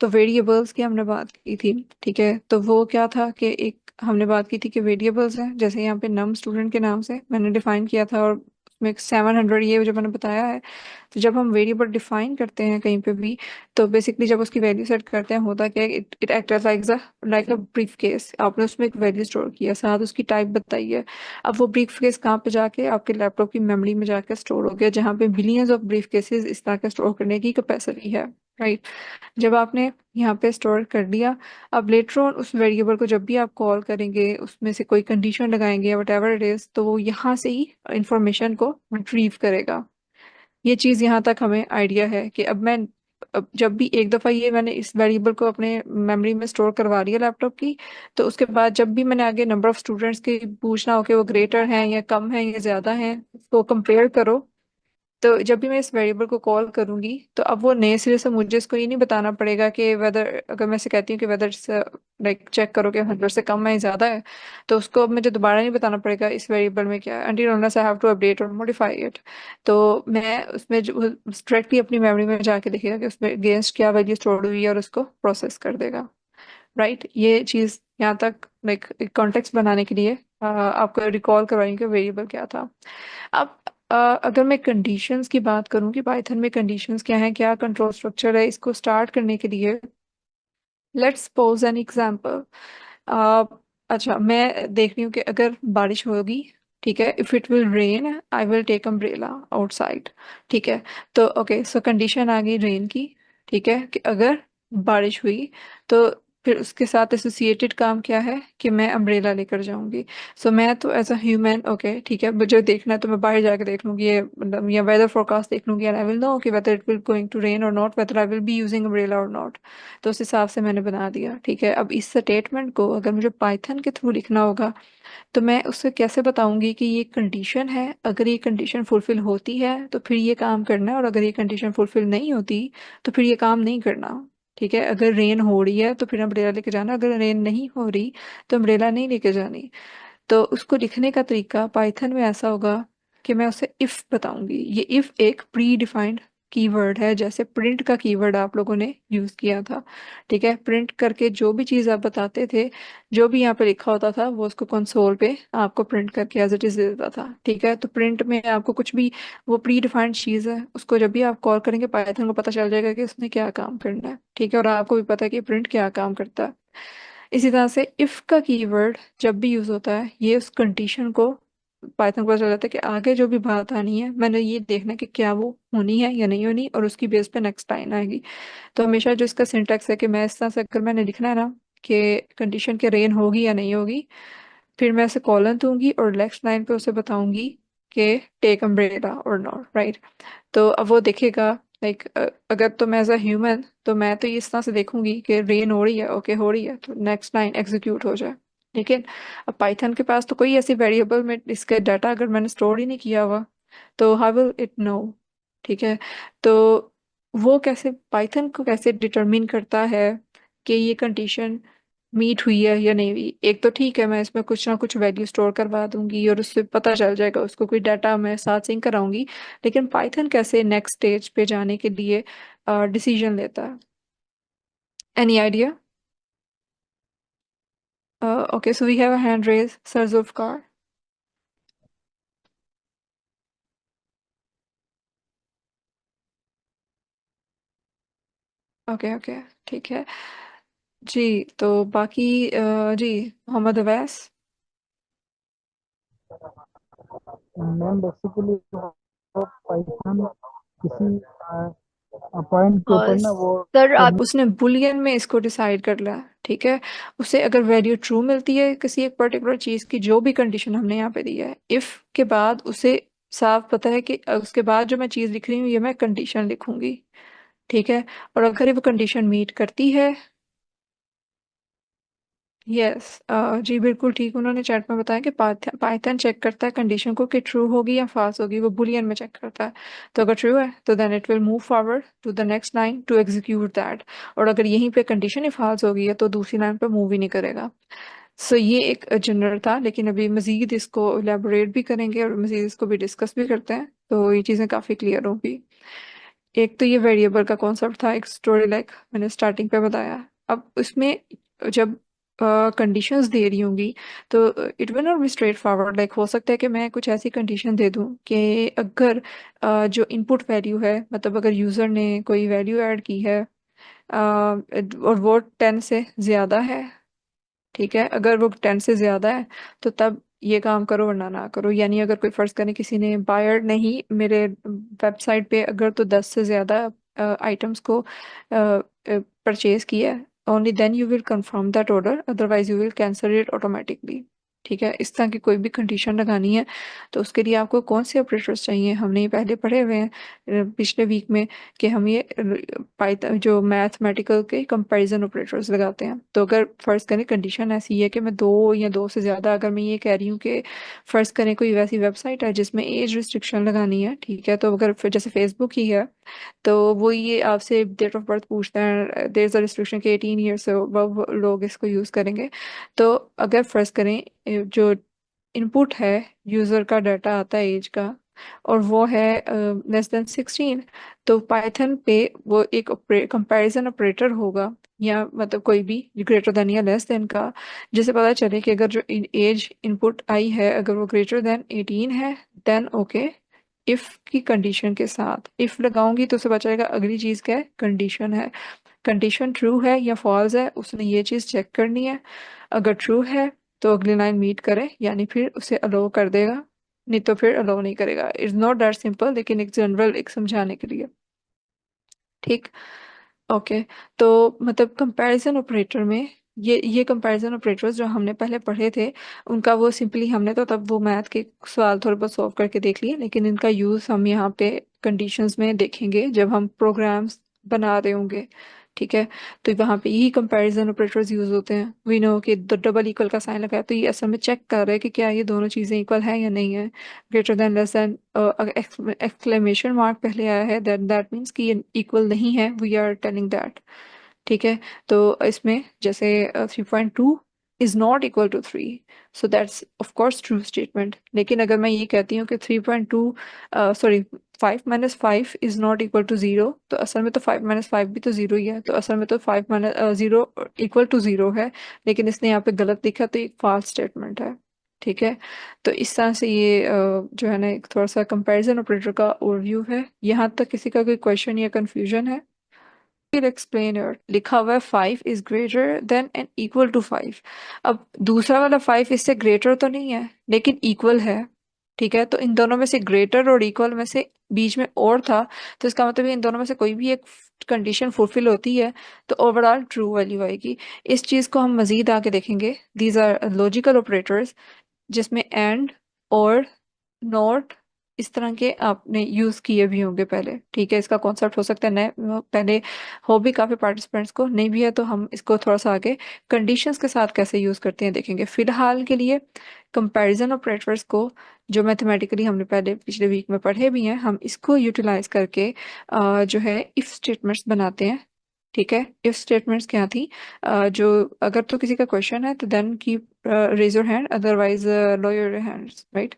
तो वेरिएबल्स की हमने बात की थी। ठीक है, तो वो क्या था कि एक हमने बात की थी कि वेरिएबल्स हैं, जैसे यहाँ पे नम स्टूडेंट के नाम से मैंने डिफाइन किया था, और उसमें 700 ये जो मैंने बताया है। तो जब हम वेरिएबल डिफाइन करते हैं कहीं पे भी, तो बेसिकली जब उसकी वैल्यू सेट करते हैं, होता क्या है, it act as like a brief case. आपने उसमें एक वैल्यू स्टोर किया, साथ उसकी टाइप बताई है। अब वो ब्रीफ केस कहाँ पे जाके आपके लैपटॉप की मेमोरी में जाके स्टोर हो गया, जहाँ पे बिलियंस ऑफ ब्रीफ केसेस इस तरह के स्टोर करने की कैपेसिटी है। राइट। जब आपने यहाँ पे स्टोर कर दिया, अब लेटर ऑन उस वेरिएबल को जब भी आप कॉल करेंगे, उसमें से कोई कंडीशन लगाएंगे, वट एवर इट इज, तो वो यहाँ से ही इंफॉर्मेशन को रिट्रीव करेगा। ये चीज़ यहाँ तक हमें आइडिया है कि अब जब भी एक दफ़ा ये मैंने इस वेरिएबल को अपने मेमोरी में स्टोर करवा लिया लैपटॉप की, तो उसके बाद जब भी मैंने आगे नंबर ऑफ स्टूडेंट्स की पूछना हो कि वो ग्रेटर हैं या कम हैं या ज़्यादा हैं, उसको कंपेयर करो, तो जब भी मैं इस वेरिएबल को कॉल करूंगी, तो अब वो नए सिरे से मुझे इसको ये नहीं बताना पड़ेगा कि वेदर, अगर मैं इसे कहती हूँ कि वेदर लाइक चेक करो कि 100 से कम है या ज़्यादा है, तो उसको अब मुझे दोबारा नहीं बताना पड़ेगा इस वेरिएबल में क्या है, until unless I have to update और मॉडिफाई इट। तो मैं उसमें जो डायरेक्टली अपनी मेमोरी में जाके देखेगा कि उसमें अगेंस्ट क्या वैल्यू स्टोर हुई है, और उसको प्रोसेस कर देगा। राइट, ये चीज़ यहाँ तक लाइक एक कॉन्टेक्स्ट बनाने के लिए आपको रिकॉल करवाएंगे कि वेरिएबल क्या था। अब अगर मैं कंडीशंस की बात करूं कि पाइथन में कंडीशंस क्या हैं, क्या कंट्रोल स्ट्रक्चर है, इसको स्टार्ट करने के लिए लेट्स सपोज एन एग्जांपल। अच्छा, मैं देख रही हूँ कि अगर बारिश होगी, ठीक है, if it will rain I will take umbrella outside. ठीक है, तो ओके, सो कंडीशन आ गई रेन की। ठीक है, कि अगर बारिश हुई, तो फिर उसके साथ एसोसिएटेड काम क्या है कि मैं अम्ब्रेला लेकर जाऊंगी। सो मैं तो एज अ ह्यूमन, ओके ठीक है, मुझे देखना है तो मैं बाहर जाके देख लूंगी, ये मतलब या वेदर फोरकास्ट देख लूंगी, एंड आई विल नो कि whether it will going to rain और not, whether I will be using umbrella और नॉट। तो उस हिसाब से मैंने बना दिया। ठीक है, अब इस स्टेटमेंट को अगर मुझे पाइथन के थ्रू लिखना होगा, तो मैं उससे कैसे बताऊंगी कि ये कंडीशन है, अगर ये कंडीशन फुलफिल होती है तो फिर ये काम करना है, और अगर ये कंडीशन फुलफिल नहीं होती तो फिर ये काम नहीं करना। ठीक है, अगर रेन हो रही है तो फिर अम्ब्रेला लेके जाना, अगर रेन नहीं हो रही तो अम्ब्रेला नहीं लेके जानी। तो उसको लिखने का तरीका पाइथन में ऐसा होगा कि मैं उसे इफ बताऊंगी। ये इफ एक प्री डिफाइंड कीवर्ड है, जैसे प्रिंट का कीवर्ड आप लोगों ने यूज किया था। ठीक है, प्रिंट करके जो भी चीज आप बताते थे, जो भी यहाँ पे लिखा होता था, वो उसको कंसोल पे आपको प्रिंट करके एज इट इज दे देता था। ठीक है, तो प्रिंट में आपको कुछ भी, वो प्री डिफाइंड चीज है, उसको जब भी आप कॉल करेंगे पाइथन को पता चल जाएगा कि उसने क्या काम करना है। ठीक है, और आपको भी पता है कि प्रिंट क्या काम करता है। इसी तरह से इफ का कीवर्ड जब भी यूज होता है, ये उस कंडीशन को पाइथन को पता चल जाता है कि आगे जो भी बात आनी है, मैंने ये देखना है कि क्या वो होनी है या नहीं होनी, और उसकी बेस पे नेक्स्ट लाइन आएगी। तो हमेशा जो इसका सिंटैक्स है कि मैं इस तरह से, अगर मैंने लिखना है ना कि कंडीशन के रेन होगी या नहीं होगी, फिर मैं उसे कॉलन दूंगी और नेक्स्ट लाइन पे उसे बताऊंगी कि टेक अम्ब्रेला और नॉट। राइट। तो अब वो देखेगा, लाइक अगर तो मैं एज अ ह्यूमन, तो मैं तो ये इस तरह से देखूंगी कि रेन हो रही है, ओके हो रही है, तो नेक्स्ट लाइन एग्जीक्यूट हो जाए। लेकिन अब पाइथन के पास तो कोई ऐसी वेरिएबल में इसका डाटा अगर मैंने स्टोर ही नहीं किया हुआ, तो हाउ विल इट नो। ठीक है, तो वो कैसे, पाइथन को कैसे डिटरमिन करता है कि ये कंडीशन मीट हुई है या नहीं हुई। एक तो ठीक है, मैं इसमें कुछ ना कुछ वैल्यू स्टोर करवा दूंगी और उससे पता चल जाएगा, उसको कोई डाटा मैं साथ सिंक कराऊंगी। लेकिन पाइथन कैसे नेक्स्ट स्टेज पे जाने के लिए डिसीजन लेता है? Any idea? Okay, so we have a hand raise, sir Zulfikar. Okay okay, ठीक है जी। तो बाकी जी, मोहम्मद अवैस। मैम बेसिकली वो पाइथन किसी पॉइंट के ऊपर ना वो सर सबमिट। आप, उसने बुलियन में इसको डिसाइड कर लिया। ठीक है, उसे अगर वैल्यू ट्रू मिलती है किसी एक पर्टिकुलर चीज की, जो भी कंडीशन हमने यहाँ पे दी है, इफ के बाद उसे साफ पता है कि उसके बाद जो मैं चीज लिख रही हूँ, ये मैं कंडीशन लिखूंगी। ठीक है, और अगर ये वो कंडीशन मीट करती है, यस, जी बिल्कुल ठीक, उन्होंने चैट में बताया कि पाइथन चेक करता है कंडीशन को कि ट्रू होगी या फॉल्स होगी, वो बुलियन में चेक करता है। तो अगर ट्रू है तो then it will move forward to the next line to execute that, और अगर यहीं पे कंडीशन ही फॉल्स होगी है तो दूसरी लाइन पे मूव ही नहीं करेगा। सो ये एक जनरल था, लेकिन अभी मजीद इसको इलेबोरेट भी करेंगे और मजीद इसको भी डिस्कस भी करते हैं, तो ये चीज़ें काफ़ी क्लियर होंगी। एक तो ये वेरिएबल का कॉन्सेप्ट था, एक स्टोरी लाइक मैंने स्टार्टिंग पे बताया। अब इसमें जब कंडीशंस दे रही होंगी तो it will not be straight forward. Like हो सकता है कि मैं कुछ ऐसी कंडीशन दे दूं कि अगर जो इनपुट वैल्यू है, मतलब अगर यूज़र ने कोई वैल्यू ऐड की है और वो 10 से ज़्यादा है, ठीक है, अगर वो 10 से ज्यादा है तो तब ये काम करो वरना ना करो। यानी अगर कोई फर्ज करें किसी ने बायर नहीं मेरे वेबसाइट पे अगर तो 10 से ज्यादा आइटम्स को परचेज किया है, only then you will confirm that order, otherwise you will cancel it automatically. ठीक है, इस तरह की कोई भी कंडीशन लगानी है तो उसके लिए आपको कौन से ऑपरेटर्स चाहिए, हमने ये पहले पढ़े हुए हैं पिछले वीक में, कि हम ये पाइथन जो मैथमेटिकल के कंपैरिजन ऑपरेटर्स लगाते हैं। तो अगर फर्ज करें कंडीशन ऐसी है कि मैं दो या दो से ज़्यादा, अगर मैं ये कह रही हूँ कि फर्ज करें कोई वैसी वेबसाइट है जिसमें एज रिस्ट्रिक्शन लगानी है, ठीक है, तो अगर फिर जैसे फेसबुक ही है तो वो ये आपसे डेट ऑफ बर्थ पूछता है, देयर इज अ रिस्ट्रिक्शन के 18 ईयर्स से अब लोग इसको यूज़ करेंगे। तो अगर फर्ज करें जो इनपुट है यूज़र का डाटा आता है एज का, और वो है लेस देन 16, तो पाइथन पे वो एक कंपैरिजन ऑपरेटर होगा, या मतलब कोई भी ग्रेटर देन या लेस देन का, जिसे पता चले कि अगर जो एज इनपुट आई है अगर वो ग्रेटर देन 18 है, देन ओके। इफ की कंडीशन के साथ इफ लगाऊंगी तो उसे पता चलेगा अगली चीज क्या है, कंडीशन है। कंडीशन ट्रू है या फॉल्स है उसने ये चीज चेक करनी है। अगर ट्रू है तो अगली लाइन मीट करे, यानी फिर उसे अलो कर देगा, नहीं तो फिर अलो नहीं करेगा। इट्स नॉट दैट सिंपल, लेकिन एक जनरल एक समझाने के लिए। ठीक। ओके। तो मतलब कंपैरिजन ऑपरेटर में ये कंपैरिजन ऑपरेटर्स जो हमने पहले पढ़े थे, उनका वो सिंपली हमने तो तब वो मैथ के सवाल थोड़े बहुत सॉल्व करके देख लिए, लेकिन इनका यूज़ हम यहाँ पे कंडीशंस में देखेंगे जब हम प्रोग्राम्स बना रहे होंगे। ठीक है, तो वहाँ पे यही कंपैरिजन ऑपरेटर्स यूज़ होते हैं। वी नो कि डबल इक्वल का साइन लगाया तो ये असल में चेक कर रहा है कि क्या ये दोनों चीज़ें इक्वल है या नहीं है। ग्रेटर देन लेस देन, अगर एक्सक्लेमेशन मार्क पहले आया है दैट दैट मीन्स कि ये इक्वल नहीं है, वी आर टेलिंग दैट। ठीक है, तो इसमें जैसे 3.2 is not equal to 3, so that's of course true statement. लेकिन अगर मैं ये कहती हूँ कि 3.2 sorry 5 - 5 is not equal to 0, तो असल में तो 5 - 5 भी तो 0 ही है, तो असल में तो 5 - 0 इक्वल टू 0 है, लेकिन इसने यहाँ पे गलत लिखा तो एक फॉल्स स्टेटमेंट है। ठीक है, तो इस तरह से ये जो है ना एक थोड़ा सा कंपैरिजन ऑपरेटर का ओवरव्यू है। यहाँ तक किसी का कोई क्वेश्चन या कंफ्यूजन है? एक्सप्लेन योर, लिखा हुआ है 5 is greater than and equal to 5। अब दूसरा वाला 5 इससे ग्रेटर तो नहीं है लेकिन इक्वल है। ठीक है, तो इन दोनों में से ग्रेटर और इक्वल में से बीच में और था, तो इसका मतलब इन दोनों में से कोई भी एक कंडीशन फुलफिल होती है तो ओवरऑल ट्रू वैल्यू आएगी। इस चीज को हम मजीद आगे देखेंगे। दीज आर लॉजिकल ऑपरेटर्स जिसमें एंड और नॉट इस तरह के आपने यूज किए भी होंगे पहले। ठीक है, इसका कॉन्सेप्ट हो सकता है नए पहले हो भी काफी पार्टिसिपेंट्स को, नहीं भी है तो हम इसको थोड़ा सा आगे कंडीशंस के साथ कैसे यूज करते हैं देखेंगे। फिलहाल के लिए कंपैरिजन ऑपरेटर्स को जो मैथमेटिकली हमने पहले पिछले वीक में पढ़े भी हैं, हम इसको यूटिलाइज करके जो है इफ स्टेटमेंट्स बनाते हैं। ठीक है, इफ स्टेटमेंट्स क्या थी, जो अगर तो किसी का क्वेश्चन है तो then keep raise your hand, otherwise lower your hands, right.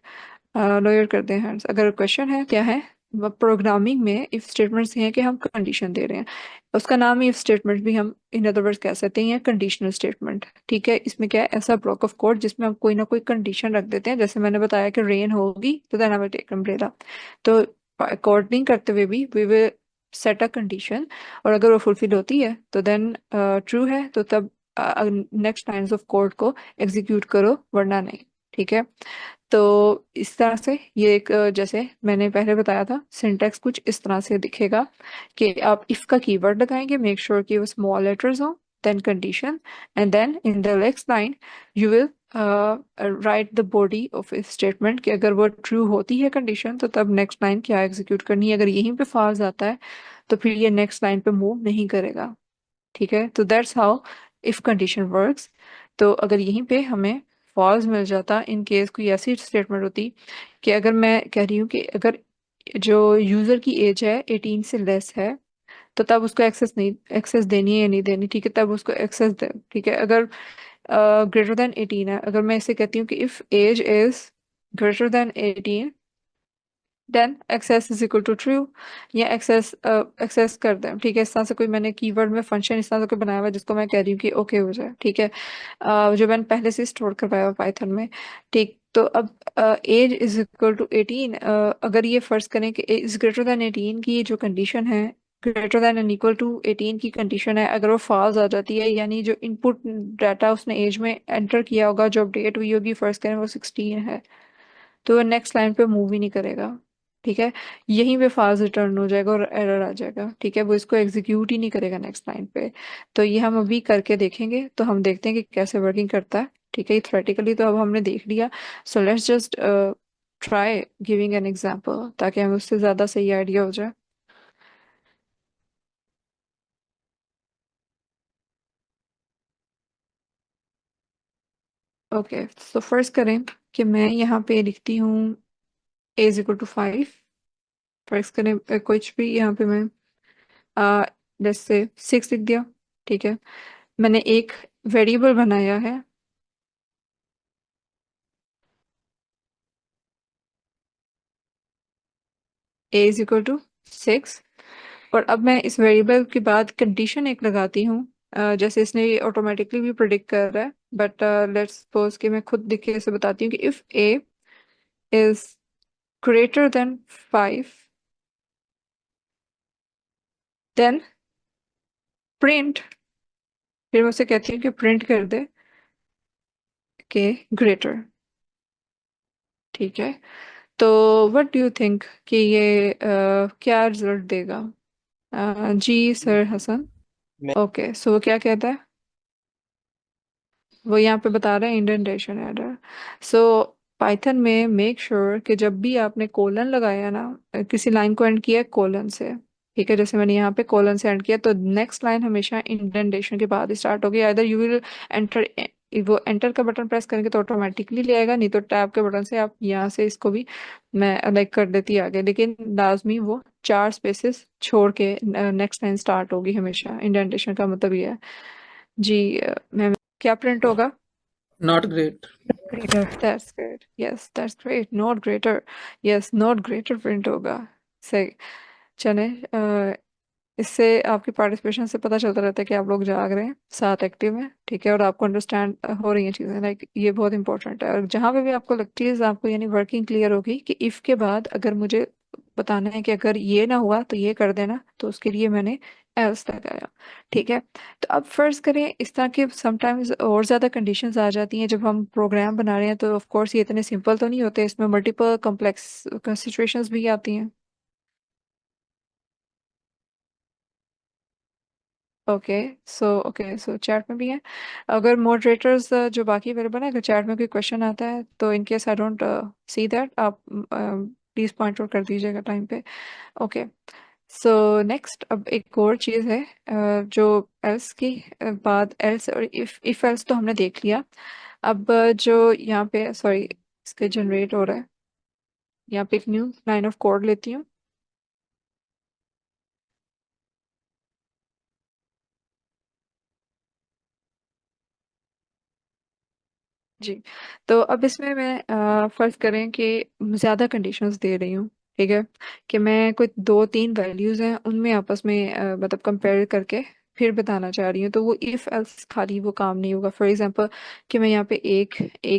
Lower कर दें हैंड्स अगर क्वेश्चन है। क्या है प्रोग्रामिंग में इफ स्टेटमेंट्स हैं कि हम कंडीशन दे रहे हैं, उसका नाम ही इफ स्टेटमेंट भी हम इन अदर वर्ड्स कह सकते हैं, कंडीशनल स्टेटमेंट। ठीक है, इसमें क्या है, ऐसा ब्लॉक ऑफ कोड जिसमें हम कोई ना कोई कंडीशन रख देते हैं। जैसे मैंने बताया कि रेन होगी तो then I will take umbrella, तो अकॉर्डिंग करते हुए भी we will set a condition, और अगर वो फुलफिल होती है तो देन ट्रू है, तो तब नेक्स्ट लाइंस ऑफ कोड को एग्जीक्यूट करो वरना नहीं। ठीक है, तो इस तरह से ये एक जैसे मैंने पहले बताया था सिंटैक्स कुछ इस तरह से दिखेगा कि आप इफ का कीवर्ड लगाएंगे, मेक श्योर कि वो स्मॉल लेटर्स हो, then condition, and then in the next line you will write the body of if statement कि अगर वो ट्रू होती है कंडीशन तो तब नेक्स्ट लाइन क्या एग्जीक्यूट करनी है। अगर यहीं पे फॉल्स आता है तो फिर ये नेक्स्ट लाइन पे मूव नहीं करेगा। ठीक है, तो that's how if condition works. तो अगर यहीं पे हमें फॉल्स मिल जाता, इन केस कोई ऐसी स्टेटमेंट होती कि अगर मैं कह रही हूँ कि अगर जो यूजर की एज है 18 से लेस है तो तब उसको एक्सेस देनी है या नहीं देनी। ठीक है, तब उसको एक्सेस दे। ठीक है, अगर ग्रेटर देन 18 है, अगर मैं इसे कहती हूँ कि if age is greater than 18 then access is equal to true, या एक्सेस एक्सेस कर दें, ठीक है। इस तरह से कोई मैंने कीवर्ड में फंक्शन इस तरह से कोई बनाया हुआ है जिसको मैं कह रही हूँ कि ओके हो जाए, ठीक है। जो मैंने पहले से स्टोर करवाया हुआ पाइथन में, ठीक। तो अब एज इज इक्वल टू 18, अगर ये फर्ज करें कि इज ग्रेटर देन 18 की जो कंडीशन है, greater than and equal to 18 की कंडीशन है, अगर वो फॉल्स आ जाती है, यानी जो इनपुट डाटा उसने एज में एंटर किया होगा, जो अपडेट हुई होगी, फर्ज करें वो 16 है, तो वो नेक्स्ट लाइन पे मूव ही नहीं करेगा, ठीक है। यहीं पे फाल्स रिटर्न हो जाएगा और एरर आ जाएगा, ठीक है। वो इसको एग्जीक्यूट ही नहीं करेगा नेक्स्ट लाइन पे। तो ये हम अभी करके देखेंगे, तो हम देखते हैं कि कैसे वर्किंग करता है, ठीक है। थ्योरेटिकली तो अब हमने देख लिया, so let's just try giving an example ताकि हमें उससे ज़्यादा सही आइडिया हो जाए। ओके, तो फर्स्ट करें कि मैं यहाँ पे लिखती हूँ ए इज इक्वल टू 5। फर्स्ट करें कुछ भी यहाँ पे मैं जैसे 6 लिख दिया, ठीक है। मैंने एक वेरिएबल बनाया है, ए इज इक्वल टू 6, और अब मैं इस वेरिएबल के बाद कंडीशन एक लगाती हूँ, जैसे इसने ऑटोमेटिकली भी प्रिडिक्ट कर रहा है, बट लेट्स सपोज कि मैं खुद लिख के इसे बताती हूँ कि if A is greater than 5, then print, फिर मैं उसे कहती हूँ कि प्रिंट कर दे के ग्रेटर, ठीक है। तो व्हाट डू यू थिंक कि ये क्या रिजल्ट देगा? जी सर हसन। ओके, सो वो क्या कहता है? वो यहाँ पे बता रहे हैं इंडेंटेशन एरर। सो पाइथन में मेक श्योर कि जब भी आपने कोलन लगाया ना, किसी लाइन को एंड किया कोलन से, ठीक है, जैसे मैंने यहाँ पे कोलन से एंड किया, तो नेक्स्ट लाइन हमेशा इंडेंटेशन के बाद स्टार्ट होगी। आइदर यू विल एंटर, वो एंटर का बटन प्रेस करेंगे तो ऑटोमेटिकली ले आएगा, नहीं तो टैब के बटन से आप यहाँ से इसको भी मैं लाइक कर देती आगे, लेकिन लाजमी वो 4 स्पेसेस छोड़ के नेक्स्ट लाइन स्टार्ट होगी हमेशा। इंडेंटेशन का मतलब ये है जी। मैं क्या प्रिंट होगा? Not great. Greater. That's great. Yes, that's great. Not greater. Yes, not greater print होगा। सही। चले, इससे आपकी पार्टिसिपेशन से पता चलता रहता है कि आप लोग जाग रहे हैं, साथ एक्टिव हैं, ठीक है, और आपको अंडरस्टैंड हो रही हैं चीज़ें, लाइक ये बहुत इंपॉर्टेंट है। और जहाँ पे भी आपको लगती है आपको यानी वर्किंग क्लियर होगी कि इफ़ के बाद अगर मुझे बताना है कि अगर ये ना हुआ तो ये कर देना, तो उसके लिए मैंने एल्स लगाया, ठीक है। तो अब फर्ज करें इस तरह के समटाइम्स और ज़्यादा कंडीशंस आ जाती हैं जब हम प्रोग्राम बना रहे हैं, तो ऑफ कोर्स ये इतने सिंपल तो नहीं होते, इसमें मल्टीपल कॉम्प्लेक्स सिचुएशंस भी आती हैं। ओके सो चैट में भी है। अगर मॉडरेटर्स जो बाकी अवेलेबल है, अगर चैट में कोई क्वेश्चन आता है तो in case I don't see that, आप प्लीज पॉइंट आउट कर दीजिएगा टाइम पे। ओके, सो नेक्स्ट अब एक और चीज़ है, जो एल्स की बाद एल्स और इफ एल्स तो हमने देख लिया। अब जो यहाँ पे सॉरी इसके जनरेट हो रहा है, यहाँ पे एक न्यू लाइन ऑफ कोड लेती हूँ। जी, तो अब इसमें मैं फर्ज करें कि ज़्यादा कंडीशंस दे रही हूँ, ठीक है, कि मैं कोई 2-3 वैल्यूज़ हैं उनमें आपस में मतलब कंपेयर करके फिर बताना चाह रही हूँ, तो वो इफ़ एल्स खाली वो काम नहीं होगा। फॉर एग्जांपल कि मैं यहाँ पे एक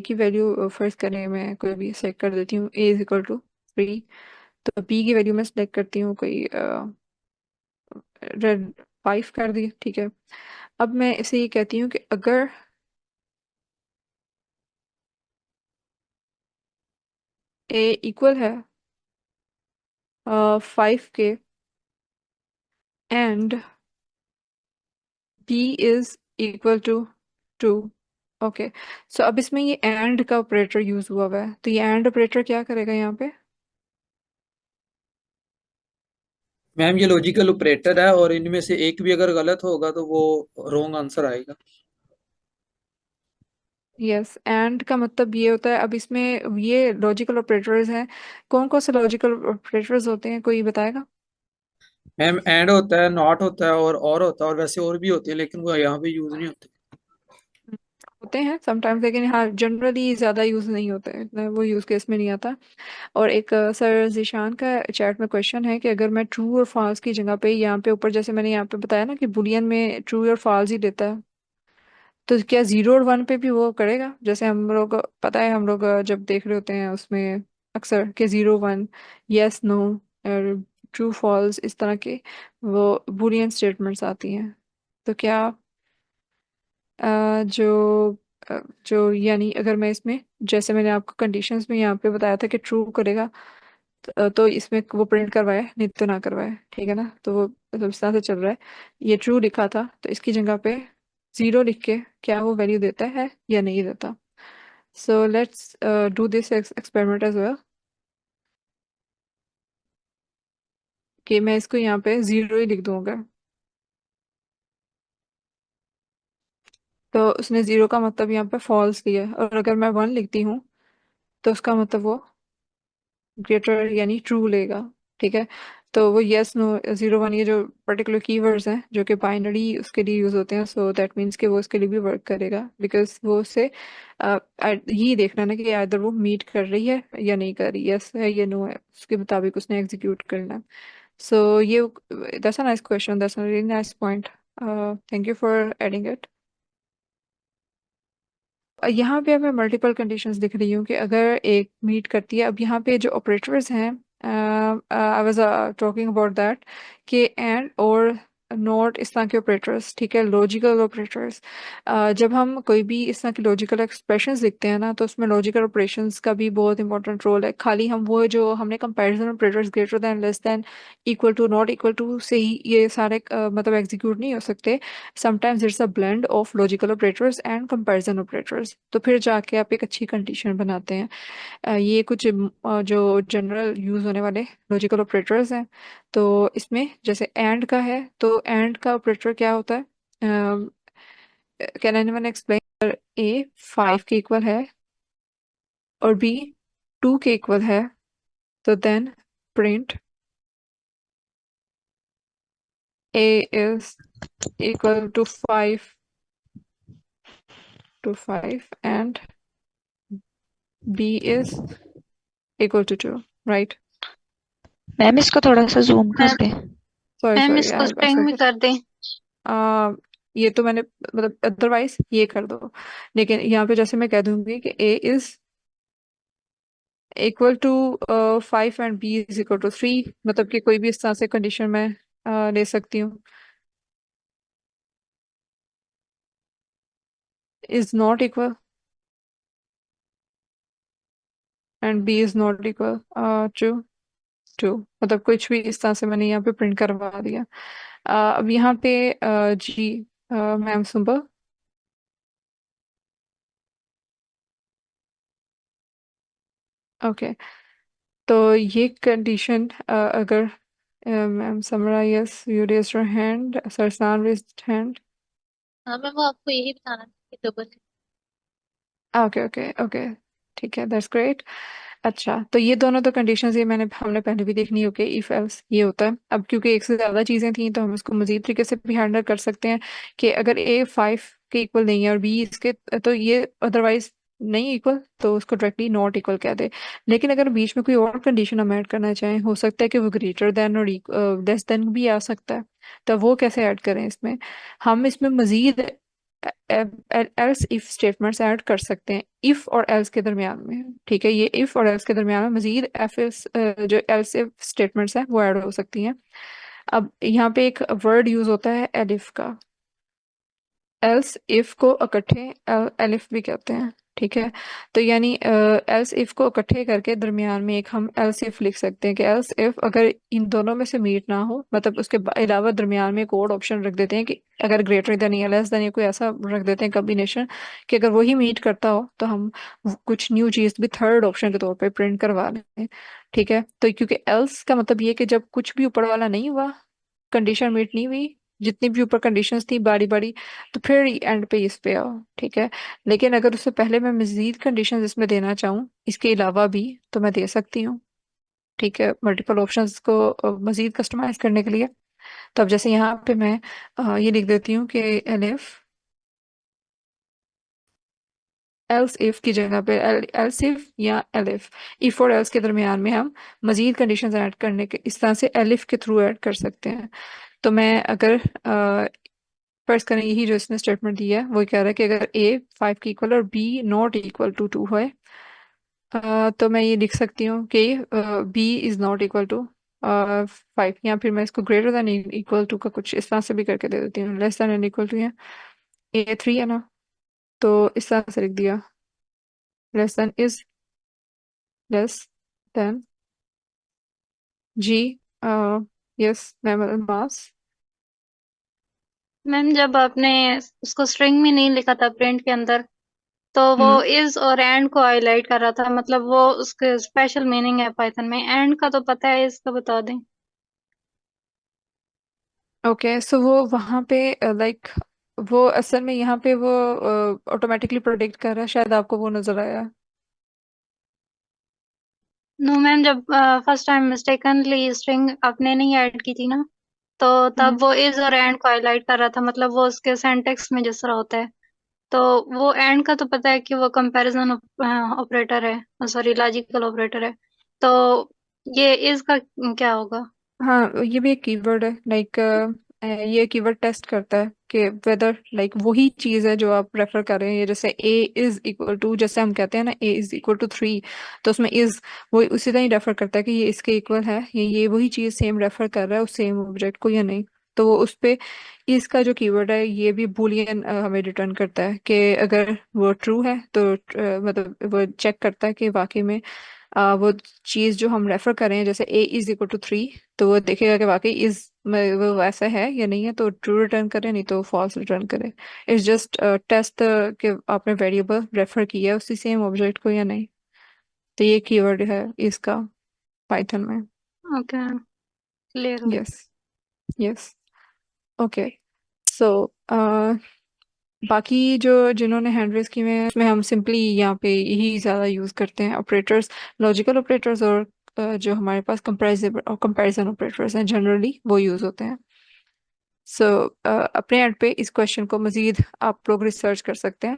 ही वैल्यू फर्ज करें, मैं कोई भी सेलेक्ट कर देती हूँ, ए इज इक्वल टू 3, तो बी की वैल्यू मैं सेलेक्ट करती हूँ कोई रेड 5 कर दी, ठीक है। अब मैं इसे ये कहती हूँ कि अगर ए इक्वल है 5 के and B is equal to 2। Okay, so अब इसमें ये एंड का ऑपरेटर यूज हुआ है, तो ये एंड ऑपरेटर क्या करेगा यहाँ पे? मैम ये लॉजिकल ऑपरेटर है और इनमें से एक भी अगर गलत होगा तो वो रॉन्ग आंसर आएगा। यस, एंड का मतलब ये होता है, अब इसमें ये लॉजिकल ऑपरेटर्स हैं, कौन कौन से लॉजिकल ऑपरेटर्स होते हैं, कोई बताएगा? मैम एंड होता है, नॉट होता है और होता है, और वैसे और भी होते हैं लेकिन वो यहाँ पे यूज नहीं होते। होते हैं समटाइम्स, लेकिन हाँ जनरली ज़्यादा यूज़ नहीं होते हैं, इतना वो यूज़ केस में नहीं आता। और एक सर जिशान का चैट में क्वेश्चन है कि अगर मैं ट्रू और फॉल्स की जगह पे यहाँ पे ऊपर, जैसे मैंने यहाँ पे बताया ना कि बुलियन में ट्रू और फॉल्स ही देता है, तो क्या जीरो और वन पे भी वो करेगा? जैसे हम लोग पता है, हम लोग जब देख रहे होते हैं उसमें अक्सर के जीरो वन, यस नो और ट्रू फॉल्स इस तरह के वो बुलियन स्टेटमेंट्स आती हैं। तो क्या जो जो यानी अगर मैं इसमें, जैसे मैंने आपको कंडीशंस में यहाँ पे बताया था कि ट्रू करेगा, तो इसमें वो प्रिंट करवाए नहीं तो ना करवाए, ठीक है ना? तो वो मतलब इस तरह से चल रहा है। ये ट्रू लिखा था तो इसकी जगह पे जीरो लिख के क्या वो वैल्यू देता है या नहीं देता? So let's do this experiment as well, कि मैं इसको यहाँ पे जीरो ही लिख दूंगा। तो उसने जीरो का मतलब यहाँ पे फॉल्स दिया है, और अगर मैं वन लिखती हूँ तो उसका मतलब वो ग्रेटर यानी ट्रू लेगा, ठीक है? तो वो यस नो जीरो वन ये जो पर्टिकुलर कीवर्ड्स हैं जो कि बाइनरी उसके लिए यूज होते हैं, सो दैट मीन्स कि वो उसके लिए भी वर्क करेगा, बिकॉज वो उससे ये देखना ना कि आइदर वो मीट कर रही है या नहीं कर रही, यस है या नो है, उसके मुताबिक उसने एग्जीक्यूट करना है। सो ये that's a nice question, that's a really nice point, thank you for adding it. यहाँ पे मैं मल्टीपल कंडीशंस दिख रही हूँ कि अगर एक मीट करती है, अब यहाँ पे जो ऑपरेटर्स हैं, I was talking about that, कि एंड और नॉट इस तरह के ऑपरेटर्स, ठीक है, लॉजिकल ऑपरेटर्स। जब हम कोई भी इस तरह की लॉजिकल एक्सप्रेशंस लिखते हैं ना, तो उसमें लॉजिकल ऑपरेशंस का भी बहुत इंपॉर्टेंट रोल है। खाली हम वो जो हमने comparison operators greater than, less than, equal to, not equal to से ही ये सारे मतलब एग्जीक्यूट नहीं हो सकते। Sometimes it's a blend of logical operators and comparison operators, तो फिर जाके आप एक अच्छी कंडीशन बनाते हैं। ये कुछ जो जनरल यूज होने वाले लॉजिकल ऑपरेटर्स हैं। तो इसमें जैसे एंड का है, तो एंड का ऑपरेटर क्या होता है? Can anyone explain? A five के इक्वल है और बी टू के इक्वल है, तो then print A is equal to five and B is equal to two, right? Ma'am इसको थोड़ा सा जूम कर मैम दे। सॉरी मैम सॉरी इसको आई स्प्रिंग में कर दें। आ, ये तो मैंने मतलब अदरवाइज ये कर दो, लेकिन यहाँ पे जैसे मैं कह दूंगी कि A is equal to five and B is equal to three, मतलब कि कोई भी इस तरह से कंडीशन मैं ले सकती हूँ। Is not equal and B is not equal to two, मतलब कुछ भी इस तरह से मैंने यहाँ पे प्रिंट करवा दिया। अब यहाँ पे जी मैम सुबह, ओके। तो ये कंडीशन अगर ma'am Samra, yes you raise your hand, सरसान रेज्ड हैंड। हाँ मैम, वो आपको यही बताना था कि डबल है। ओके ओके ओके, ठीक है, दैट्स ग्रेट। अच्छा, तो ये दोनों तो कंडीशंस ये मैंने हमने पहले भी देखनी होगी, इफ एल्स ये होता है। अब क्योंकि एक से ज्यादा चीजें थी तो हम इसको मजीद तरीके से भी हैंडल कर सकते हैं, कि अगर ए फाइव के इक्वल नहीं है और बी इसके, तो ये अदरवाइज नहीं इक्वल, तो उसको डायरेक्टली नॉट इक्वल कह दे। लेकिन अगर बीच में कोई और कंडीशन हम ऐड करना चाहें, हो सकता है कि वो ग्रेटर देन और लेस देन भी आ सकता है, तो वो कैसे ऐड करें इसमें? हम इसमें मजीद एल्स इफ स्टेटमेंट्स ऐड कर सकते हैं, इफ और एल्स के दरमियान में, ठीक है? ये इफ और एल्स के दरमियान में मजीद एफ जो एल्स इफ स्टेटमेंट्स हैं वो ऐड हो सकती हैं। अब यहाँ पे एक वर्ड यूज होता है एलिफ का, एल्स इफ को इकट्ठे एलिफ भी कहते हैं, ठीक है? तो यानी एल्स इफ को इकट्ठे करके दरमियान में एक हम एल्स इफ लिख सकते हैं, कि एल्स इफ अगर इन दोनों में से मीट ना हो, मतलब उसके अलावा दरमियान में एक और ऑप्शन रख देते हैं कि अगर ग्रेटर देन या लेस देन या कोई ऐसा रख देते हैं कॉम्बिनेशन, कि अगर वही मीट करता हो तो हम कुछ न्यू चीज भी थर्ड ऑप्शन के तौर पे प्रिंट करवा लें, ठीक है? तो क्योंकि एल्स का मतलब ये है कि जब कुछ भी ऊपर वाला नहीं हुआ, कंडीशन मीट नहीं हुई, जितनी भी ऊपर कंडीशंस थी बारी बारी, तो फिर एंड पे इस पे आओ, ठीक है? लेकिन अगर उससे पहले मैं मजीद कंडीशंस इसमें देना चाहूँ इसके अलावा भी, तो मैं दे सकती हूँ, ठीक है, मल्टीपल ऑप्शंस को मजीद कस्टमाइज करने के लिए। तो अब जैसे यहाँ पे मैं ये लिख देती हूँ कि एलिफ एल्स इफ की जगह पे एल्स इफ या एलिफ, इफ और एल्स के दरमियान में हम मजीद कंडीशंस ऐड करने के इस तरह से एलिफ के थ्रू ऐड कर सकते हैं। तो मैं अगर फर्स्ट करें, यही जो इसने स्टेटमेंट दिया है वो कह रहा है कि अगर ए 5 की इक्वल और बी नॉट इक्वल टू 2 है, तो मैं ये लिख सकती हूँ कि B is not equal to 5, या फिर मैं इसको ग्रेटर देन इक्वल टू का कुछ इस तरह से भी करके दे देती हूँ, less than and equal to है, ए 3 है ना, तो इस तरह से लिख दिया, less than is less than जी, यस मैम मास। मैम जब आपने उसको स्ट्रिंग में नहीं लिखा था प्रिंट के अंदर, तो वो हम्म। इज और एंड को हाईलाइट कर रहा था, मतलब वो उसके स्पेशल मीनिंग है पाइथन में। एंड का तो पता है, इसका बता दें। ओके, सो वो वहाँ पे लाइक वो असल में यहाँ पे वो ऑटोमेटिकली प्रोडिक्ट कर रहा है, शायद आपको वो नजर आया। नो मैम, जब फर्स्ट टाइम मिस्टेकनली स्ट्रिंग आपने नहीं ऐड की थी ना, तो तब हम्म। वो इज और एंड को हाईलाइट कर रहा था, मतलब वो उसके सिंटेक्स में जिस तरह होता है। तो वो एंड का तो पता है कि वो कंपैरिजन ऑपरेटर है, सॉरी लॉजिकल ऑपरेटर है। तो ये इज का क्या होगा? हाँ, ये भी एक कीवर्ड है, लाइक ये कीवर्ड टेस्ट करता है कि वेदर लाइक वही चीज़ है जो आप रेफर कर रहे हैं। ये जैसे ए इज इक्वल टू, जैसे हम कहते हैं ना ए इज इक्वल टू 3, तो उसमें इज वो उसी तरह ही रेफर करता है कि ये इसके इक्वल है, ये वही चीज़ सेम रेफर कर रहा है उस सेम ऑब्जेक्ट को या नहीं। तो वो उस पे इसका जो कीवर्ड है ये भी बूलियन हमें रिटर्न करता है कि अगर वो ट्रू है तो मतलब वो चेक करता है कि वाकई में वो चीज जो हम रेफर कर रहे हैं, जैसे ए इज इक्वल टू 3, तो वो देखेगा कि वाकई इज वो वैसा है या नहीं है, तो ट्रू रिटर्न करे, नहीं तो फॉल्स रिटर्न करे। इट्स जस्ट टेस्ट कि आपने वेरिएबल रेफर किया है उसी सेम ऑब्जेक्ट को या नहीं। तो ये कीवर्ड है इसका पाइथन में। ओके, क्लियर हो यस। यस। ओके। सो बाकी जो जिन्होंने हैंड रेस की हुए हैं उसमें हम सिंपली यहाँ पे यही ज़्यादा यूज़ करते हैं ऑपरेटर्स, लॉजिकल ऑपरेटर्स, और जो हमारे पास कंपैरिजन और कंपैरिजन ऑपरेटर्स हैं जनरली वो यूज़ होते हैं। सो अपने एंड पे इस क्वेश्चन को मज़ीद आप लोग रिसर्च कर सकते हैं।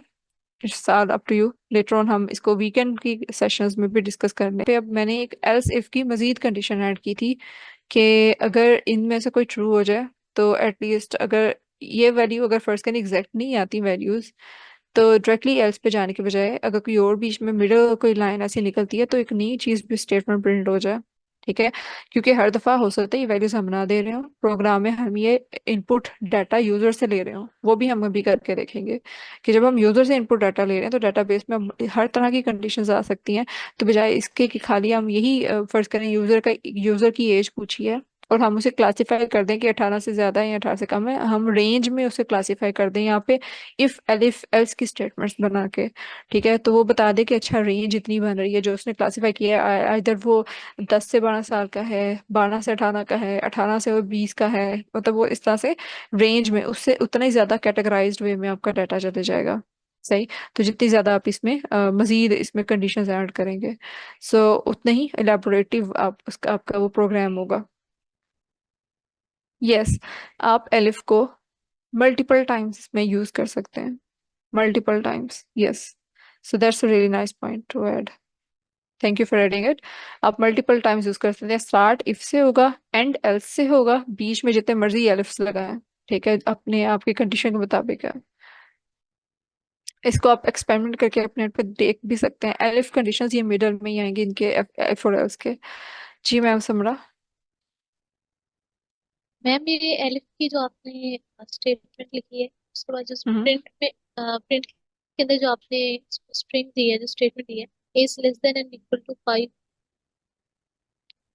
It's all up to you, later on हम इसको वीकेंड की सेशंस में भी डिस्कस कर लें। पे अब मैंने एक एल्स इफ की मज़ीद कंडीशन ऐड की थी कि अगर इनमें से कोई ट्रू हो जाए, तो एटलीस्ट अगर ये वैल्यू अगर फर्स्ट कैन एग्जैक्ट नहीं आती वैल्यूज, तो डायरेक्टली एल्स पे जाने के बजाय अगर कोई और बीच में मिडल कोई लाइन ऐसी निकलती है तो एक नई चीज़ भी स्टेटमेंट प्रिंट हो जाए। ठीक है, क्योंकि हर दफ़ा हो सकता है ये वैल्यूज हम ना दे रहे हो प्रोग्राम में, हम ये इनपुट डाटा यूज़र से ले रहे हो, वो भी हम अभी करके देखेंगे कि जब हम यूज़र से इनपुट डाटा ले रहे हैं तो डाटाबेस में हर तरह की कंडीशंस आ सकती हैं। तो बजाय इसके कि खाली हम यही फर्ज करें यूज़र की एज पूछी है और हम उसे क्लासिफाई कर दें कि 18 से ज़्यादा है या 18 से कम है, हम रेंज में उसे क्लासिफाई कर दें यहाँ पे इफ एलिफ एल्स की स्टेटमेंट्स बना के। ठीक है, तो वो बता दे कि अच्छा रेंज इतनी बन रही है जो उसने क्लासिफाई किया है, इधर वो 10 से 12 साल का है, 12 से 18 का है, 18 से वो 20 का है, मतलब वो इस तरह से रेंज में उससे उतना ही ज़्यादा कैटेगराइज्ड वे में आपका डाटा चले जाएगा। सही। तो जितनी ज़्यादा आप इसमें मज़ीद इसमें कंडीशंस ऐड करेंगे, सो उतना ही एलेबोरेटिव आप उसका आपका वो प्रोग्राम होगा। यस, आप एलिफ को मल्टीपल टाइम्स में यूज कर सकते हैं, multiple times. Yes, so that's a really nice point two add, thank you for adding it. आप मल्टीपल टाइम्स यूज कर सकते हैं, स्टार्ट इफ से होगा, एंड एल्स से होगा, बीच में जितने मर्जी एलिफ्स लगाएं। ठीक है, अपने आपकी कंडीशन के मुताबिक है। इसको आप एक्सपेरिमेंट करके अपने पे देख भी सकते हैं, एलिफ कंडीशंस ये मिडल में ही आएंगे इनके एफ और एल्स के। जी मैम समरा। मैम ये एलिफ की जो आपने स्टेटमेंट लिखी है, उसके बाद जो हम्म। प्रिंट के अंदर जो आपने स्ट्रिंग दी है, जो स्टेटमेंट दी है, is less than and equal to 5,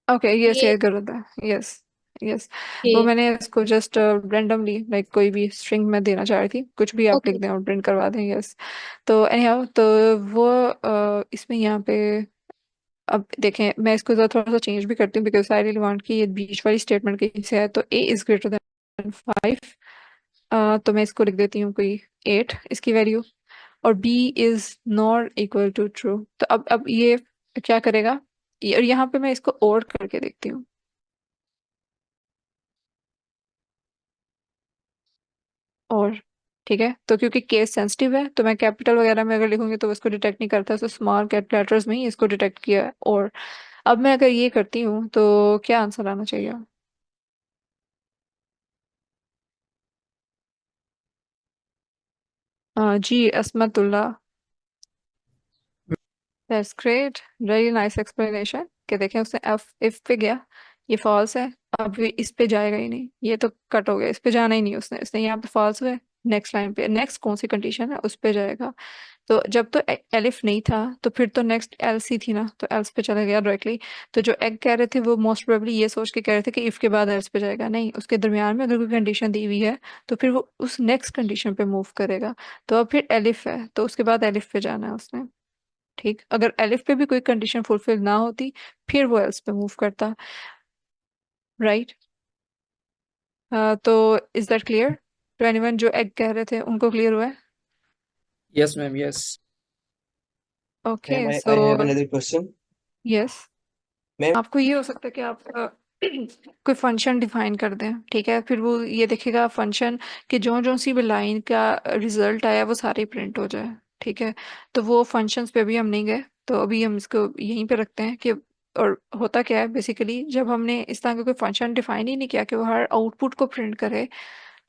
okay, yes ये ये गलत है, यस। यस, वो ये मैंने इसको जस्ट रेंडमली लाइक कोई भी स्ट्रिंग में देना चाह रही थी, कुछ भी आप लिख ओके। दें और प्रिंट करवा दें। यस। तो एनीहाउ, तो वो इसमें यहाँ पे अब देखें, मैं इसको थोड़ा सा चेंज भी करती हूँ बिकॉज आई रियली वांट कि ये बीच वाली स्टेटमेंट कहीं से है, तो ए इज ग्रेटर देन 5, तो मैं इसको लिख देती हूँ कोई 8 इसकी वैल्यू, और b is not equal to true. तो अब ये क्या करेगा, और यहाँ पे मैं इसको और करके देखती हूँ, और ठीक है, तो क्योंकि केस सेंसिटिव है तो मैं कैपिटल वगैरह में अगर लिखूंगी तो इसको डिटेक्ट नहीं करता, तो स्मॉल कैप लेटर्स में ही इसको डिटेक्ट किया है। और अब मैं अगर ये करती हूँ तो क्या आंसर आना चाहिए? जी, Asmatullah. That's great, very nice explanation. कि देखें उसने एफ इफ पे गया, ये फॉल्स है, अब ये इस पे जाएगा ही नहीं, ये तो कट हो गया, इस पे जाना ही नहीं उसने, इसने यहाँ पे फॉल्स हुआ है, नेक्स्ट लाइन पे नेक्स्ट कौन सी कंडीशन है उस पे जाएगा। तो जब तो एलिफ नहीं था तो फिर तो नेक्स्ट एल्स ही थी ना, तो एल्स पे चला गया डायरेक्टली। तो जो एग कह रहे थे वो मोस्ट प्रोबेबली ये सोच के कह रहे थे कि इफ के बाद एल्स पे जाएगा, नहीं, उसके दरमियान में अगर कोई कंडीशन दी हुई है तो फिर वो उस नेक्स्ट कंडीशन पे मूव करेगा। तो अब फिर एलिफ है तो उसके बाद एलिफ पे जाना है उसने। ठीक, अगर एलिफ पे भी कोई कंडीशन फुलफिल ना होती फिर वो एल्स पे मूव करता। राइट। तो is that clear to anyone? जो एग कह रहे थे उनको क्लियर हुआ है? Yes ma'am, yes. Okay, Ma'am, so I have another question. Yes, Ma'am, आपको ये हो सकता है कि आप कोई फंक्शन डिफाइन कर दें, ठीक है, फिर वो ये देखेगा फंक्शन कि जो जो सी भी लाइन का रिजल्ट आया वो सारे प्रिंट हो जाए। ठीक है, तो वो फंक्शंस पे भी हम नहीं गए, तो अभी हम इसको यहीं पे रखते हैं कि और होता क्या है बेसिकली, जब हमने इस तरह का कोई फंक्शन डिफाइन ही नहीं किया कि वो हर आउटपुट को प्रिंट करे,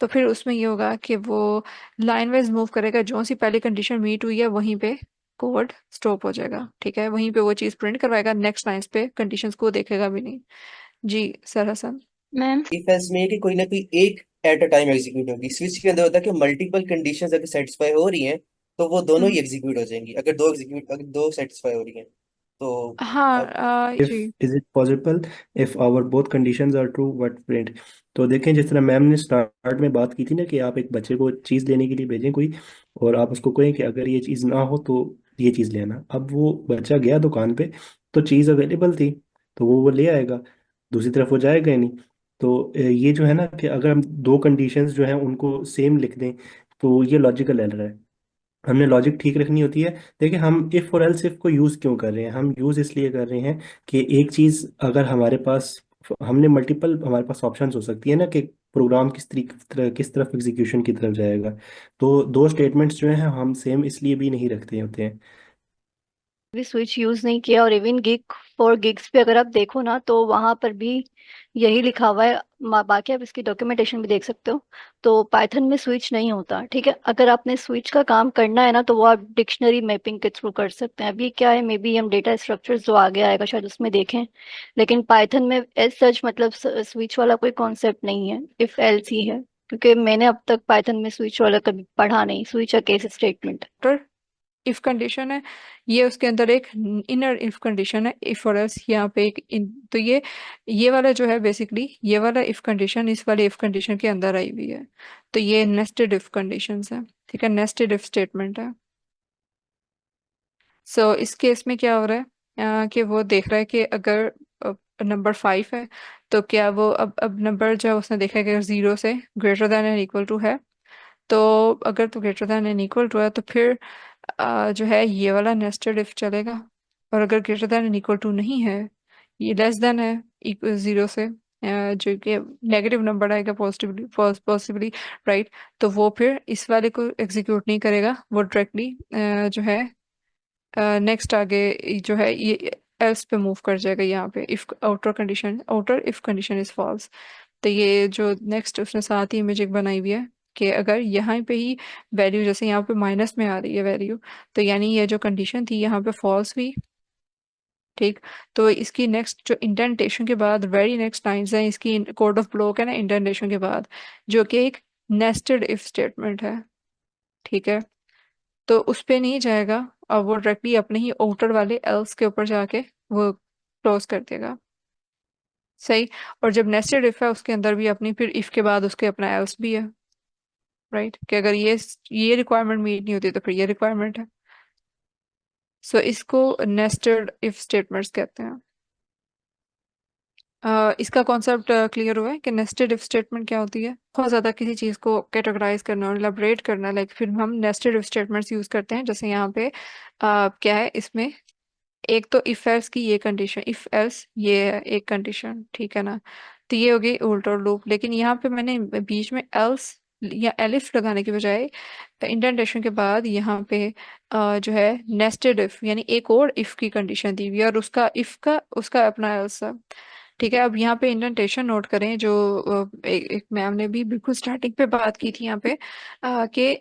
तो फिर उसमें ये होगा कि वो लाइन वाइज मूव करेगा, जो सी पहली कंडीशन मीट हुई है वहीं पे कोड स्टॉप हो जाएगा। ठीक है, वहीं पे वो चीज़ प्रिंट करवाएगा, नेक्स्ट लाइंस पे कंडीशंस को देखेगा भी नहीं। जी sir Hasan. Ma'am if else में है कि कोई ना कोई एक एट अ टाइम एग्जीक्यूट होगी। स्विच के अंदर होता है कि मल्टीपल कंडीशंस अगर सेटिस्फाई हो रही हैं तो वो दोनों ही हम्म, एग्जीक्यूट हो जाएंगी, अगर दो सेटिस्फाई हो रही हैं तो हाँ अब if ji. is it possible if our both conditions are true what print। तो देखें जिस तरह मैम ने स्टार्ट में बात की थी ना कि आप एक बच्चे को चीज़ लेने के लिए भेजें कोई, और आप उसको कहें कि अगर ये चीज़ ना हो तो ये चीज़ लेना। अब वो बच्चा गया दुकान पे तो चीज़ अवेलेबल थी तो वो ले आएगा, दूसरी तरफ वो जाएगा ही नहीं। तो ये जो है ना कि अगर हम दो कंडीशंस जो हैं उनको सेम लिख दें तो ये लॉजिकल एरर है। हमने लॉजिक ठीक रखनी होती है। देखिए हम इफ और एल्स इफ को यूज क्यों कर रहे हैं, हम यूज इसलिए कर रहे हैं कि एक चीज अगर हमारे पास, हमने मल्टीपल हमारे पास ऑप्शंस हो सकती है ना कि प्रोग्राम किस तरफ एग्जीक्यूशन की तरफ जाएगा। तो दो स्टेटमेंट्स जो हैं हम सेम इसलिए भी नहीं रखते होते हैं। भी स्विच यूज नहीं किया, और इवन गिग फॉर गिग्स पे अगर आप देखो ना तो वहां पर भी यही लिखा हुआ है। बाकी आप इसकी डॉक्यूमेंटेशन भी देख सकते हो। तो पाइथन में स्विच नहीं होता, ठीक है। अगर आपने स्विच का काम करना है ना तो वो आप डिक्शनरी मैपिंग के थ्रू कर सकते हैं। अभी क्या है, मे बी हम डेटा स्ट्रक्चर्स जो आगे आएगा शायद उसमें देखें, लेकिन पाइथन में एज सच मतलब स्विच वाला कोई कॉन्सेप्ट नहीं है, इफ एल्स ही है। क्योंकि मैंने अब तक पाइथन में स्विच वाला कभी पढ़ा नहीं, switch a case statement. If condition है, ये उसके अंदर एक इनर इफ कंडीशन है, इफ और एल्स यहाँ पे एक तो ये वाला जो है बेसिकली ये वाला इफ कंडीशन इस वाले इफ कंडीशन के अंदर आई हुई है। तो ये नेस्टेड इफ कंडीशंस है, ठीक है, नेस्टेड इफ स्टेटमेंट है। सो इस केस में क्या हो रहा है कि वो देख रहा है कि अगर नंबर 5 है तो क्या वो अब नंबर जो है उसने देखा है कि अगर 0 से greater than and equal to है, तो अगर तो greater than and equal to है तो फिर जो है ये वाला नेस्टेड इफ चलेगा। और अगर greater than and equal to नहीं है, ये लेस देन है 0 से, जो कि नेगेटिव नंबर आएगा पॉजिटिवली पॉसिबली, राइट, तो वो फिर इस वाले को एग्जीक्यूट नहीं करेगा, वो डायरेक्टली जो है नेक्स्ट आगे जो है ये एल्स पे मूव कर जाएगा यहाँ पे, if outer if condition is false. तो ये जो नेक्स्ट उसने साथ ही इमेज एक बनाई हुई है कि अगर यहाँ पे ही वैल्यू जैसे यहाँ पे माइनस में आ रही है वैल्यू, तो यानी ये जो कंडीशन थी यहाँ पे फॉल्स हुई। ठीक, तो इसकी नेक्स्ट जो इंडेंटेशन के बाद वेरी नेक्स्ट लाइंस हैं इसकी कोड ऑफ ब्लॉक है ना इंडेंटेशन के बाद, जो कि एक नेस्टेड इफ स्टेटमेंट है। ठीक है, तो उस पे नहीं जाएगा, और वो डायरेक्टली अपने ही आउटर वाले एल्स के ऊपर जाके वो क्लोज कर देगा। सही, और जब नेस्टेड इफ है उसके अंदर भी अपनी फिर इफ के बाद उसके अपना एल्स भी है, राइट, कि अगर ये रिक्वायरमेंट मीट नहीं होती तो फिर ये रिक्वायरमेंट है। सो इसको नेस्टेड इफ स्टेटमेंट्स कहते हैं। इसका कॉन्सेप्ट क्लियर हुआ है कि नेस्टेड इफ स्टेटमेंट क्या होती है? बहुत ज़्यादा किसी चीज़ को कैटेगराइज करना और इलाबरेट करना, लाइक फिर हम नेस्टेड इफ स्टेटमेंट्स यूज़ करते हैं। जैसे यहाँ पे क्या है इसमें, एक तो इफ एल्स की ये कंडीशन, इफ एल्स ये है एक कंडीशन, ठीक है ना, तो ये हो गई उल्टा लूप। लेकिन यहाँ पे मैंने बीच में एल्स या एलिफ लगाने के बजाय इंडेंटेशन के बाद यहाँ पे जो है नेस्टेड इफ यानी एक और इफ की कंडीशन दी हुई है और उसका इफ का उसका अपना एल्स है। ठीक है, अब यहाँ पे इंडेंटेशन नोट करें जो एक मैम ने भी बिल्कुल स्टार्टिंग पे बात की थी यहाँ पे कि